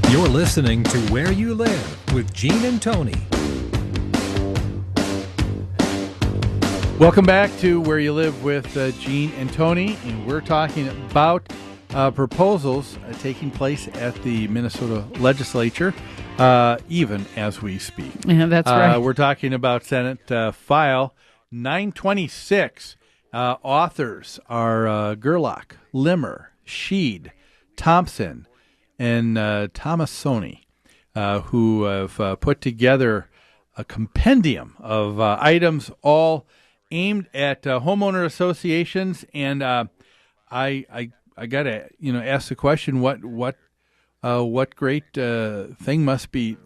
You're listening to Where You Live with Gene and Tony. Welcome back to Where You Live with Gene and Tony, and we're talking about proposals taking place at the Minnesota legislature, even as we speak. Yeah, that's right. We're talking about Senate File 926. Authors are Gerlach, Limmer, Sheed, Thompson, and Tomasoni, who have put together a compendium of items all aimed at homeowner associations. And I gotta ask the question: what great thing must be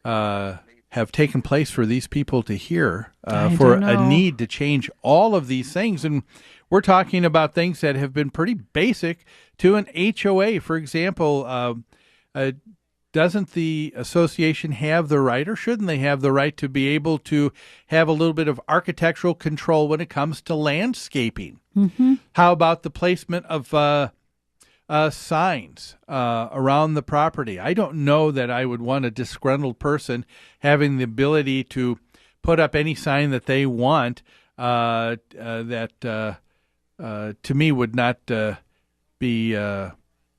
have taken place for these people to hear for a need to change all of these things? And we're talking about things that have been pretty basic to an HOA. For example, doesn't the association have the right, or shouldn't they have the right, to be able to have a little bit of architectural control when it comes to landscaping? Mm-hmm. How about the placement of signs around the property? I don't know that I would want a disgruntled person having the ability to put up any sign that they want. That to me would not be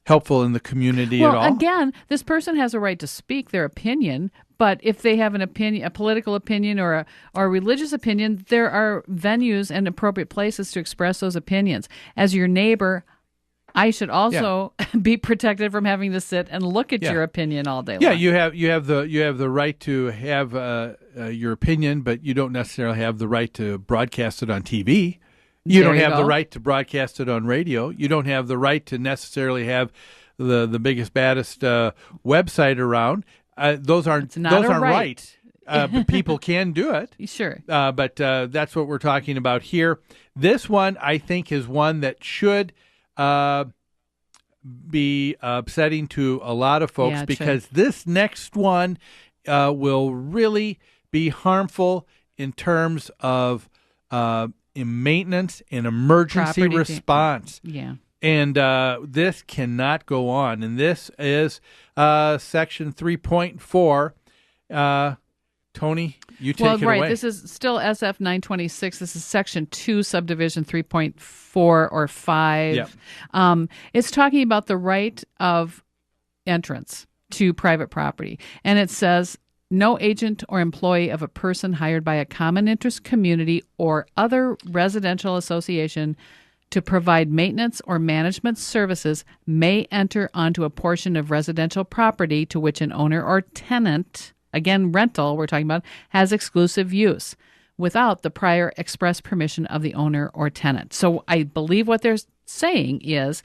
helpful in the community at all. Well, again, this person has a right to speak their opinion, but if they have an opinion, a political opinion or a religious opinion, there are venues and appropriate places to express those opinions. As your neighbor, I should also be protected from having to sit and look at your opinion all day long. Yeah, you have the right to have your opinion, but you don't necessarily have the right to broadcast it on TV. You don't have the right to broadcast it on radio. You don't have the right to necessarily have the biggest, baddest website around. Those aren't right. But people can do it. Sure. But that's what we're talking about here. This one, I think, is one that should be upsetting to a lot of folks, because this next one will really be harmful in terms of in maintenance and emergency response. And this cannot go on. And this is Section 3.4. Tony, you take it away. This is still SF 926. This is Section 2, Subdivision 3.4 or 5. Yep. It's talking about the right of entrance to private property. And it says, no agent or employee of a person hired by a common interest community or other residential association to provide maintenance or management services may enter onto a portion of residential property to which an owner or tenant, again, rental we're talking about, has exclusive use without the prior express permission of the owner or tenant. So I believe what they're saying is,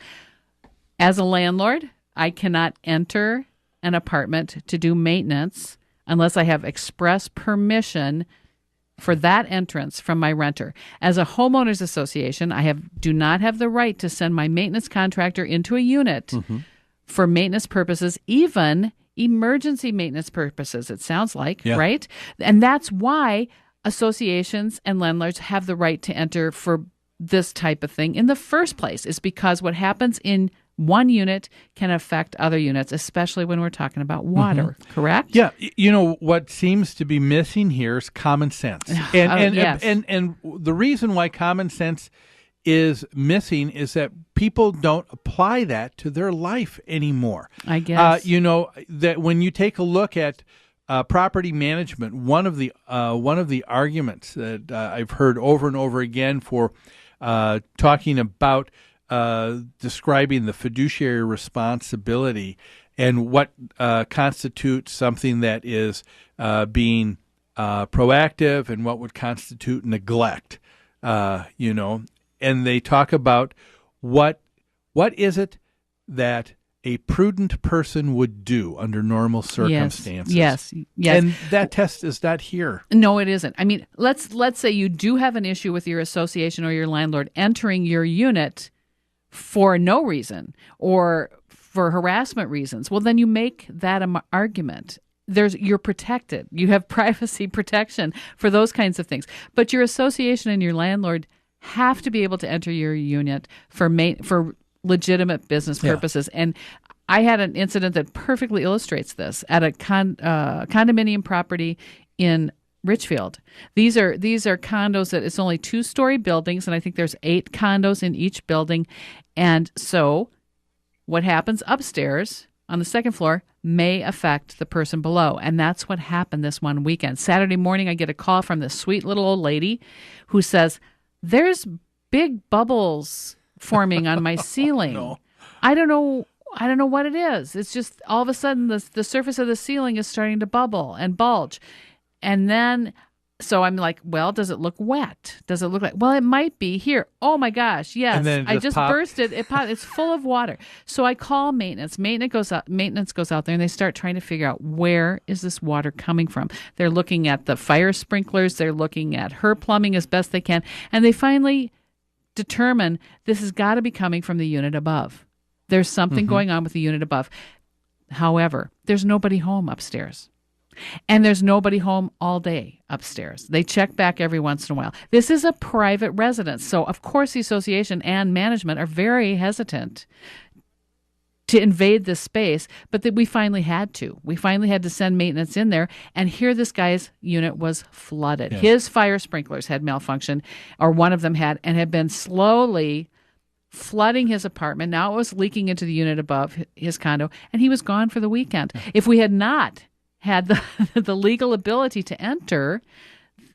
as a landlord, I cannot enter an apartment to do maintenance unless I have express permission for that entrance from my renter. As a homeowners association, I do not have the right to send my maintenance contractor into a unit for maintenance purposes, even emergency maintenance purposes, it sounds like, right? And that's why associations and landlords have the right to enter for this type of thing in the first place, is because what happens in one unit can affect other units, especially when we're talking about water, correct? Yeah. What seems to be missing here is common sense. And the reason why common sense is missing is that people don't apply that to their life anymore. I guess. That when you take a look at property management, one of the arguments that I've heard over and over again for talking about describing the fiduciary responsibility and what constitutes something that is being proactive and what would constitute neglect, and they talk about what is it that a prudent person would do under normal circumstances. Yes. And that test is not here. No, it isn't. I mean, let's say you do have an issue with your association or your landlord entering your unit for no reason or for harassment reasons. Well, then you make that an argument. You're protected. You have privacy protection for those kinds of things. But your association and your landlord have to be able to enter your unit for legitimate business purposes. And I had an incident that perfectly illustrates this at a condominium property in Richfield. These are condos that it's only 2-story buildings, and I think there's 8 condos in each building. And so what happens upstairs on the second floor may affect the person below. And that's what happened this one weekend. Saturday morning, I get a call from this sweet little old lady who says, there's big bubbles forming on my ceiling. No. I don't know what it is. It's just all of a sudden the surface of the ceiling is starting to bubble and bulge. And then, so I'm like, well, does it look wet? Does it look like, well, it might be here. Oh my gosh, yes. And then I just burst it. It popped. It's full of water. So I call maintenance. Maintenance goes out there and they start trying to figure out, where is this water coming from? They're looking at the fire sprinklers. They're looking at her plumbing as best they can. And they finally determine this has got to be coming from the unit above. There's something going on with the unit above. However, there's nobody home upstairs. And there's nobody home all day upstairs. They check back every once in a while. This is a private residence. So, of course, the association and management are very hesitant to invade this space. But we finally had to. We finally had to send maintenance in there. And here this guy's unit was flooded. Yes. His fire sprinklers had malfunctioned, or one of them had, and had been slowly flooding his apartment. Now it was leaking into the unit above his condo. And he was gone for the weekend. If we had not had the legal ability to enter,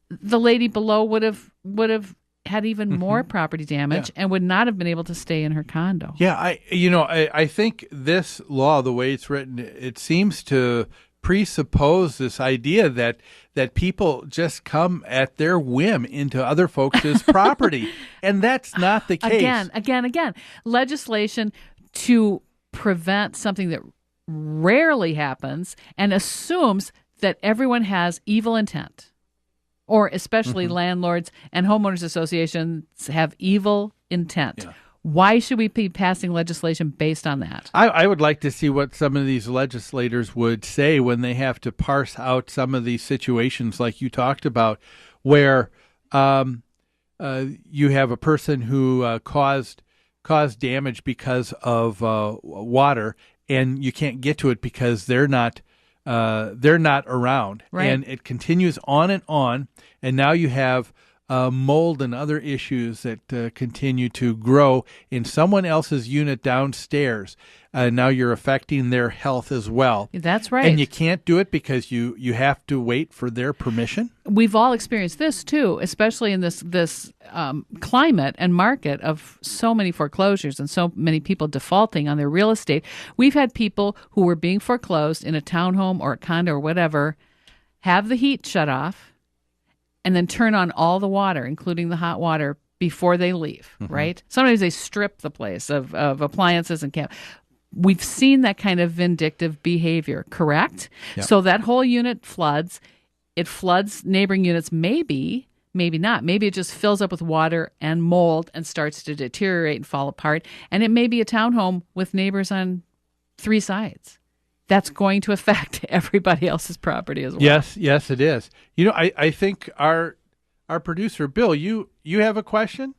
the lady below would have had even more property damage and would not have been able to stay in her condo. Yeah, I think this law, the way it's written, it seems to presuppose this idea that people just come at their whim into other folks' property, and that's not the case. Again, legislation to prevent something that rarely happens and assumes that everyone has evil intent, or especially landlords and homeowners associations have evil intent. Yeah. Why should we be passing legislation based on that? I would like to see what some of these legislators would say when they have to parse out some of these situations like you talked about, where you have a person who caused damage because of water, and you can't get to it because they're not around, right. And it continues on, and now you have mold and other issues that continue to grow in someone else's unit downstairs. Now you're affecting their health as well. That's right. And you can't do it because you have to wait for their permission. We've all experienced this too, especially in this climate and market of so many foreclosures and so many people defaulting on their real estate. We've had people who were being foreclosed in a townhome or a condo or whatever have the heat shut off and then turn on all the water, including the hot water, before they leave, right? Sometimes they strip the place of appliances and camp. We've seen that kind of vindictive behavior, correct? Yep. So that whole unit floods. It floods neighboring units, maybe not. Maybe it just fills up with water and mold and starts to deteriorate and fall apart. And it may be a townhome with neighbors on 3 sides. That's going to affect everybody else's property as well. Yes, it is. I think our producer, Bill, you have a question?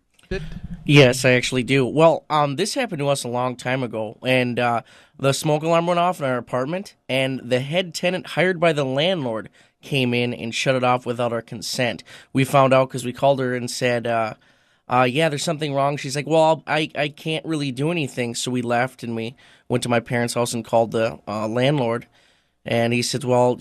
Yes, I actually do. Well, this happened to us a long time ago, and the smoke alarm went off in our apartment, and the head tenant hired by the landlord came in and shut it off without our consent. We found out because we called her and said, yeah, there's something wrong. She's like, well, I can't really do anything. So we left, and we went to my parents' house and called the landlord, and he said, well,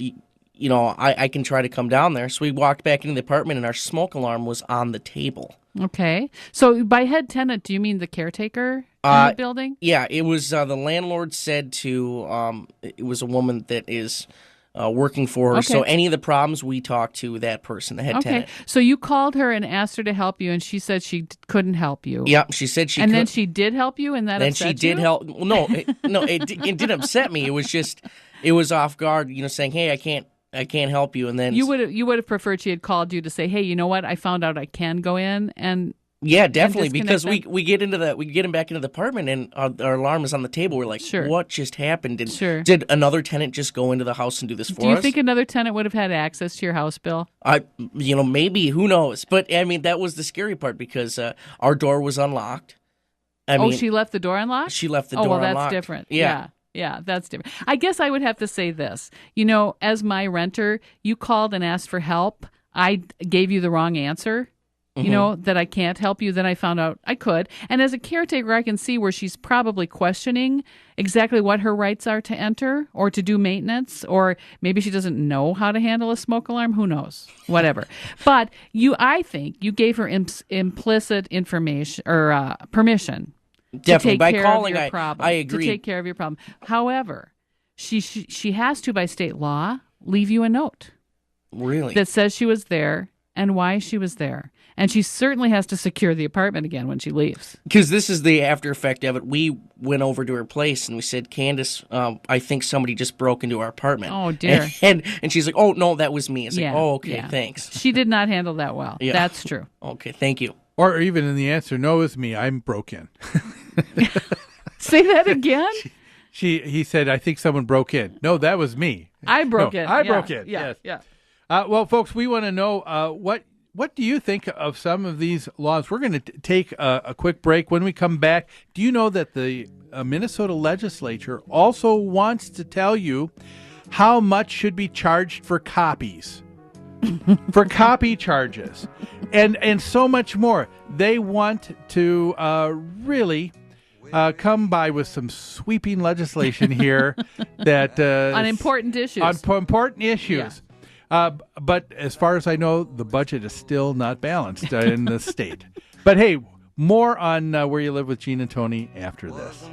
I can try to come down there. So we walked back into the apartment, and our smoke alarm was on the table. Okay. So by head tenant, do you mean the caretaker in the building? Yeah, it was the landlord said to, it was a woman that is working for her. Okay. So any of the problems, we talked to that person, the head tenant. So you called her and asked her to help you, and she said she couldn't help you. Yeah, she said she And could. then she did help you, and that then upset you? Then she did help. Well, no, it didn't upset me. It was just, it was off guard, saying, hey, I can't help you. And then you would have preferred she had called you to say, hey, you know what? I found out I can go in and yeah, definitely, because we get him back into the apartment, and our alarm is on the table. We're like, sure. What just happened? Did another tenant just go into the house and do this for us? Do you think another tenant would have had access to your house, Bill? Maybe, who knows? But I mean, that was the scary part because our door was unlocked. She left the door unlocked? She left the door unlocked. Oh, well, that's different. Yeah. Yeah, that's different. I guess I would have to say this. As my renter, you called and asked for help. I gave you the wrong answer. That I can't help you, then I found out I could. And as a caretaker, I can see where she's probably questioning exactly what her rights are to enter or to do maintenance, or maybe she doesn't know how to handle a smoke alarm. Who knows? Whatever. But I think you gave her implicit information or permission. Definitely. By calling, I agree. To take care of your problem. However, she has to, by state law, leave you a note. Really? That says she was there and why she was there. And she certainly has to secure the apartment again when she leaves. Because this is the after effect of it. We went over to her place and we said, Candace, I think somebody just broke into our apartment. Oh, dear. And she's like, oh, no, that was me. I was like, oh, okay, thanks. She did not handle that well. Yeah. That's true. Okay, thank you. Or even in the answer, no, it's me. I'm broke in. Say that again? He said, I think someone broke in. No, that was me. I broke in. I broke in. Yeah, yes. yeah. Well, folks, we want to know what do you think of some of these laws? We're going to take a quick break. When we come back, do you know that the Minnesota legislature also wants to tell you how much should be charged for copies? For copy charges and so much more. They want to really come by with some sweeping legislation here that on important issues. Important issues. Yeah. But as far as I know, the budget is still not balanced in the state. But hey, more on Where You Live with Gene and Tony after this.